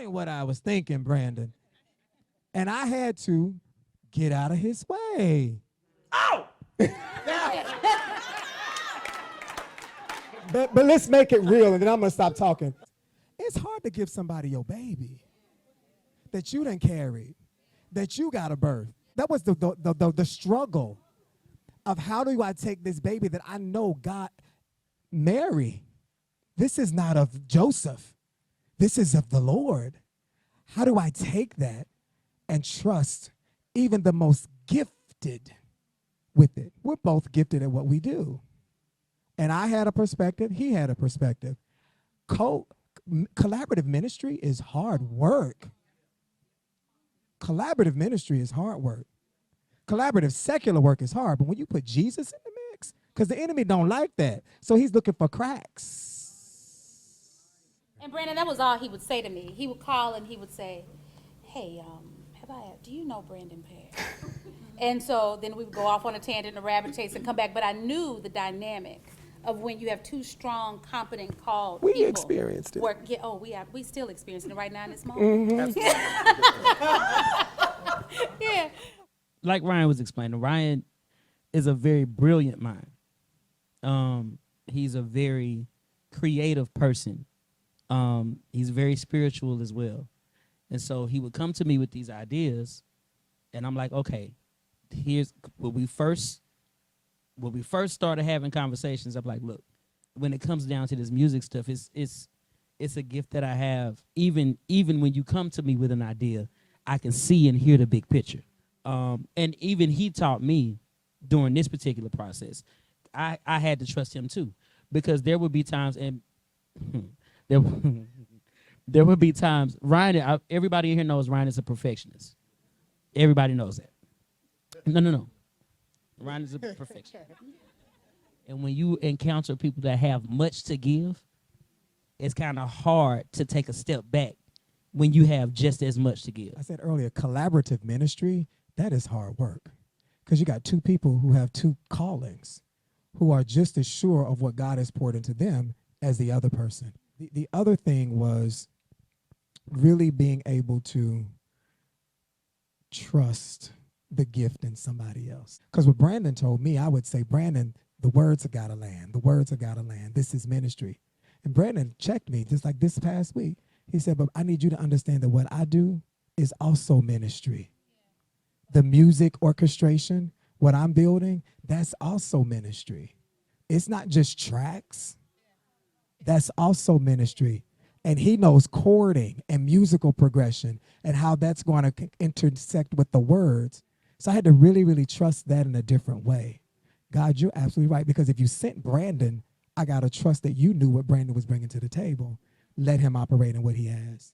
ain't what I was thinking, Brandon. And I had to get out of his way. Oh! But let's make it real, and then I'm gonna stop talking. It's hard to give somebody your baby that you done carried, that you got a birth. That was the struggle of how do I take this baby that I know God, Mary, this is not of Joseph. This is of the Lord. How do I take that and trust even the most gifted with it? We're both gifted at what we do. And I had a perspective, he had a perspective. Collaborative ministry is hard work. Collaborative ministry is hard work. Collaborative secular work is hard, but when you put Jesus in the mix, because the enemy don't like that, so he's looking for cracks. And Brandon, that was all he would say to me. He would call and he would say, hey, do you know Brandon Pear? And so then we would go off on a tangent, a rabbit chase, and come back. But I knew the dynamic of when you have two strong, competent, called We people. experienced it. We still experiencing it right now in this moment. Mm-hmm. Yeah. Like Ryan was explaining, Ryan is a very brilliant mind. He's a very creative person. He's very spiritual as well. And so he would come to me with these ideas, and I'm like, okay, here's when we first started having conversations. I'm like, look, when it comes down to this music stuff, it's a gift that I have. Even when you come to me with an idea, I can see and hear the big picture. And even he taught me during this particular process. I had to trust him too, because there would be times, and there would be times. Ryan, everybody in here knows Ryan is a perfectionist. Everybody knows that. No. Ryan is a perfectionist. And when you encounter people that have much to give, it's kind of hard to take a step back when you have just as much to give. I said earlier, collaborative ministry, that is hard work. Because you got two people who have two callings, who are just as sure of what God has poured into them as the other person. The other thing was really being able to trust the gift in somebody else. Because what Brandon told me, I would say, Brandon, the words have got to land. The words have got to land. This is ministry. And Brandon checked me just like this past week. He said, but I need you to understand that what I do is also ministry. The music orchestration, what I'm building, that's also ministry. It's not just tracks. That's also ministry. And he knows chording and musical progression and how that's going to intersect with the words. So I had to really, really trust that in a different way. God, you're absolutely right. Because if you sent Brandon, I got to trust that you knew what Brandon was bringing to the table. Let him operate in what he has.